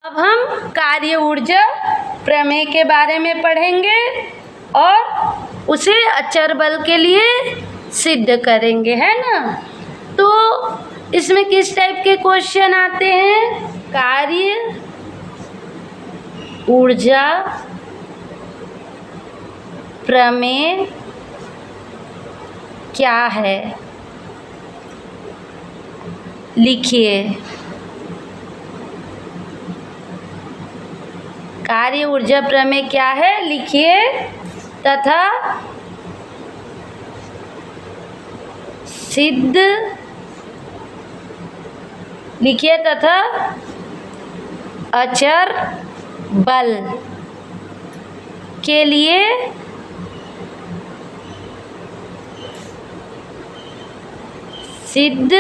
अब हम कार्य ऊर्जा प्रमेय के बारे में पढ़ेंगे और उसे अचर बल के लिए सिद्ध करेंगे, है ना। तो इसमें किस टाइप के क्वेश्चन आते हैं? कार्य ऊर्जा प्रमेय क्या है, लिखिए। कार्य ऊर्जा प्रमेय क्या है, लिखिए तथा सिद्ध, लिखिए तथा अचर बल के लिए सिद्ध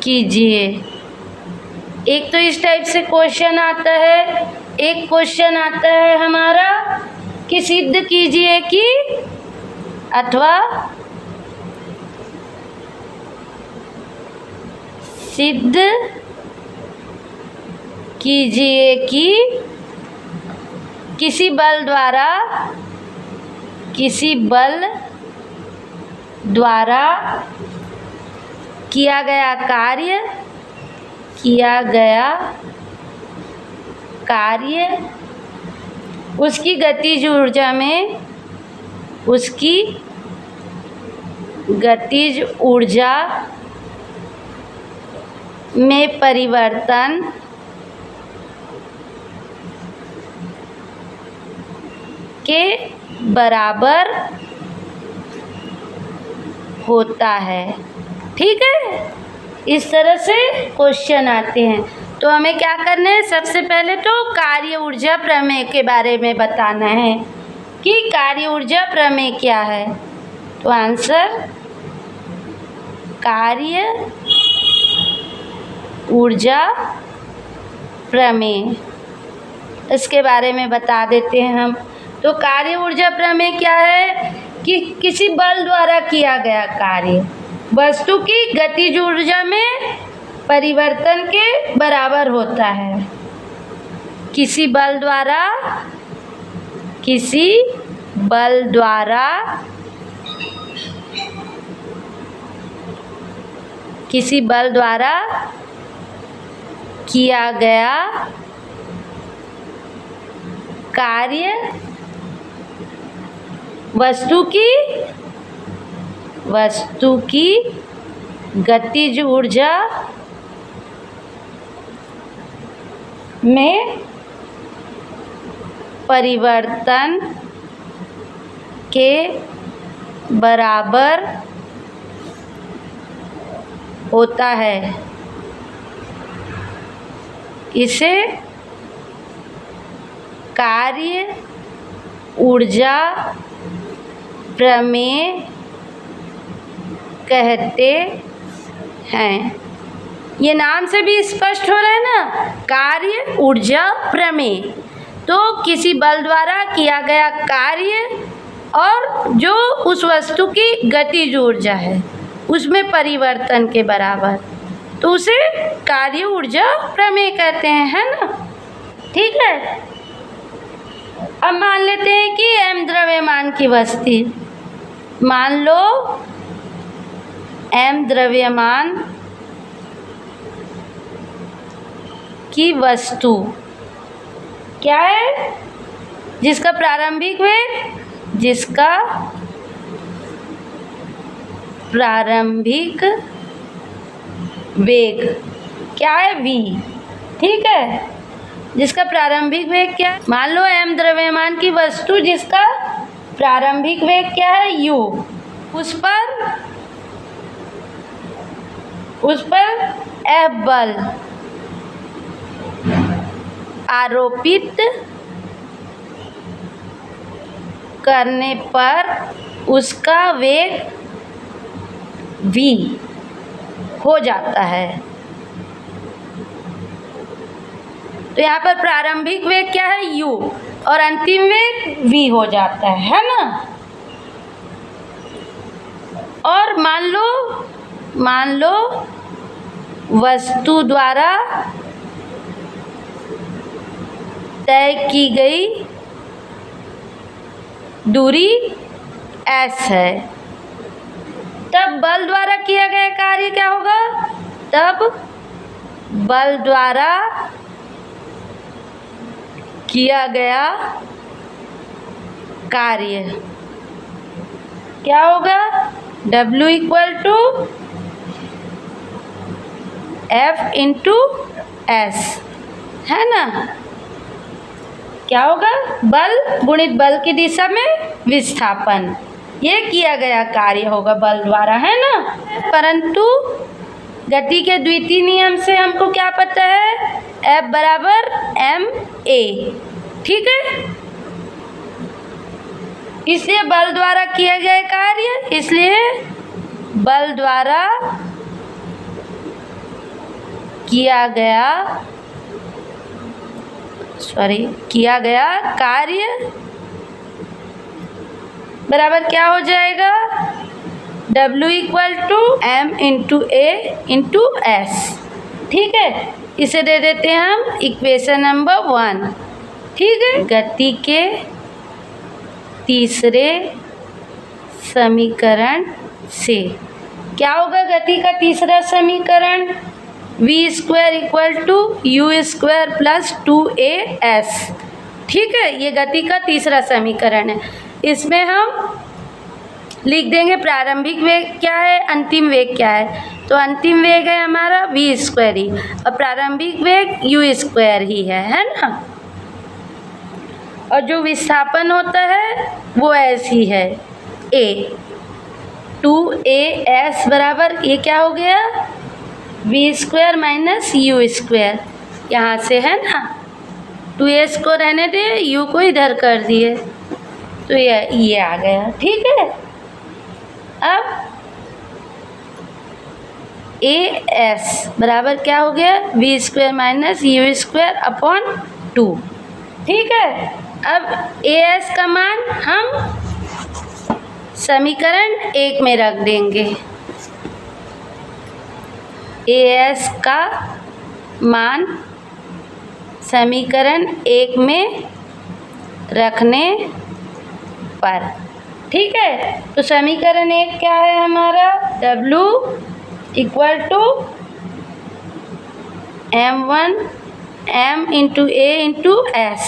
कीजिए। एक तो इस टाइप से क्वेश्चन आता है, एक क्वेश्चन आता है हमारा कि सिद्ध कीजिए कि, अथवा सिद्ध कीजिए कि किसी बल द्वारा किया गया कार्य उसकी गतिज ऊर्जा में परिवर्तन के बराबर होता है। ठीक है, इस तरह से क्वेश्चन आते हैं। तो हमें क्या करना है? सबसे पहले तो कार्य ऊर्जा प्रमेय के बारे में बताना है कि कार्य ऊर्जा प्रमेय क्या है। तो आंसर कार्य ऊर्जा प्रमेय, इसके बारे में बता देते हैं हम। तो कार्य ऊर्जा प्रमेय क्या है कि किसी बल द्वारा किया गया कार्य वस्तु की गतिज ऊर्जा में परिवर्तन के बराबर होता है। किसी बल द्वारा किया गया कार्य वस्तु की गतिज ऊर्जा में परिवर्तन के बराबर होता है। इसे कार्य ऊर्जा प्रमेय कहते हैं। ये नाम से भी स्पष्ट हो रहा है ना, कार्य ऊर्जा प्रमेय। तो किसी बल द्वारा किया गया कार्य और जो उस वस्तु की गतिज ऊर्जा है उसमें परिवर्तन के बराबर, तो उसे कार्य ऊर्जा प्रमेय कहते हैं, है ना। ठीक है, अब मान लेते हैं कि m द्रव्यमान की वस्तु, मान लो m द्रव्यमान की वस्तु क्या है? जिसका प्रारंभिक वेग क्या है? v। ठीक है, जिसका प्रारंभिक वेग क्या है? मान लो m द्रव्यमान की वस्तु जिसका प्रारंभिक वेग क्या है? u। उस पर F बल आरोपित करने पर उसका वेग v हो जाता है। तो यहाँ पर प्रारंभिक वेग क्या है? u और अंतिम वेग v हो जाता है ना। और मान लो वस्तु द्वारा तय की गई दूरी s है, तब बल द्वारा किया गया कार्य क्या होगा? तब बल द्वारा किया गया कार्य क्या होगा? W equal to F into S, है ना? क्या होगा? बल गुणित बल की दिशा में विस्थापन, ये किया गया कार्य होगा बल द्वारा, है ना? परंतु गति के द्वितीय नियम से हमको क्या पता है? F बराबर ma, ठीक है? इसलिए बल द्वारा किया गया कार्य, इसलिए बल द्वारा किया गया कार्य बराबर क्या हो जाएगा? W equal to M into A into S, ठीक है? इसे दे देते हैं हम इक्वेशन नंबर 1, ठीक है? गति के तीसरे समीकरण से क्या होगा? गति का तीसरा समीकरण v square equal to u square plus 2as, ठीक है? ये गति का तीसरा समीकरण है। इसमें हम लिख देंगे प्रारंभिक वेग क्या है, अंतिम वेग क्या है। तो अंतिम वेग है हमारा v स्क्वायर ही और प्रारंभिक वेग u स्क्वायर ही है ना? और जो विस्थापन होता है वो ऐसी है a, 2as बराबर ये क्या हो गया? v square minus u square, यहाँ से है ना? 2s को रहने दे, u को इधर कर दिए, तो ये आ गया, ठीक है? अब as बराबर क्या हो गया? v square minus u square upon 2, ठीक है? अब as का मान हम समीकरण 1 में रख देंगे। as का मान समीकरण 1 में रखने पर, ठीक है? तो समीकरण 1 क्या है हमारा? W equal to m1 m into a into s,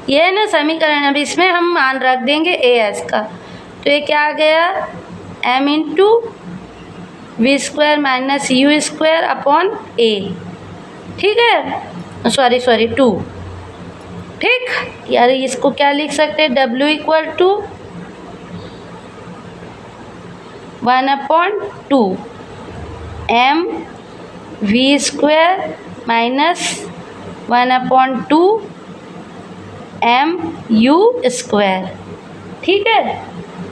ये है ना समीकरण। अब इसमें हम मान रख देंगे as का, तो ये क्या आ गया? m into v square minus u square upon a, ठीक है? सॉरी 2, ठीक? यार इसको क्या लिख सकते हैं? W equal to 1/2 m v square minus 1/2 m u square, ठीक है?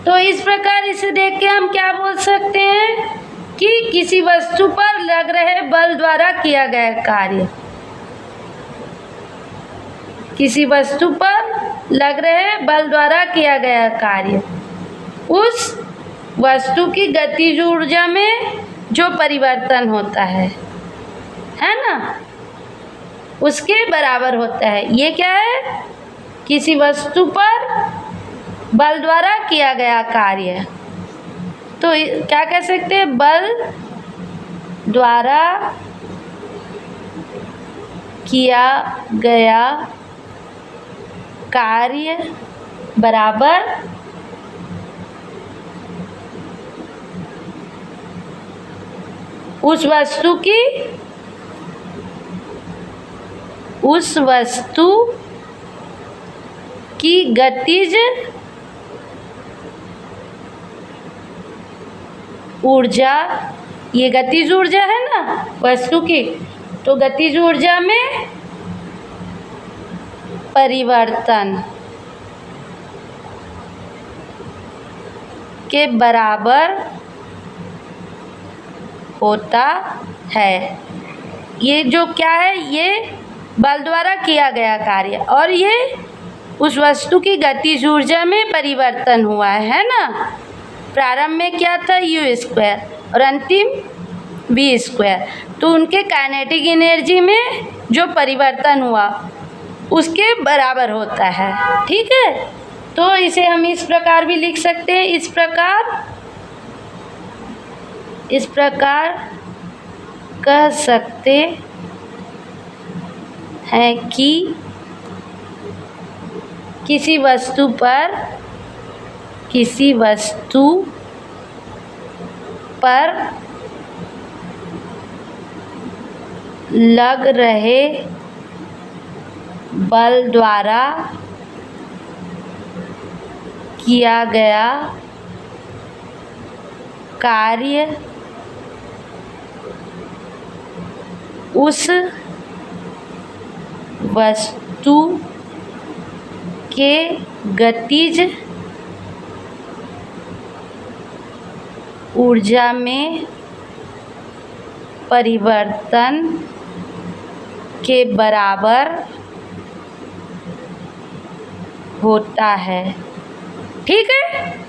तो इस प्रकार इसे देख के हम क्या बोल सकते हैं कि किसी वस्तु पर लग रहे बल द्वारा किया गया कार्य, किसी वस्तु पर लग रहे बल द्वारा किया गया कार्य उस वस्तु की गतिज ऊर्जा में जो परिवर्तन होता है ना, उसके बराबर होता है। ये क्या है? किसी वस्तु पर बल द्वारा किया गया कार्य, तो क्या कह सकते हैं? बल द्वारा किया गया कार्य बराबर उस वस्तु की गतिज ऊर्जा, ये गतिज ऊर्जा है ना वस्तु की, तो गतिज ऊर्जा में परिवर्तन के बराबर होता है। ये जो क्या है? ये बल द्वारा किया गया कार्य और ये उस वस्तु की गतिज ऊर्जा में परिवर्तन हुआ है ना? प्रारंभ में क्या था? यू स्क्वायर और अंतिम वी स्क्वायर, तो उनके काइनेटिक एनर्जी में जो परिवर्तन हुआ उसके बराबर होता है। ठीक है, तो इसे हम इस प्रकार भी लिख सकते हैं, इस प्रकार कह सकते हैं कि किसी वस्तु पर लग रहे बल द्वारा किया गया कार्य उस वस्तु के गतिज ऊर्जा में परिवर्तन के बराबर होता है। ठीक है।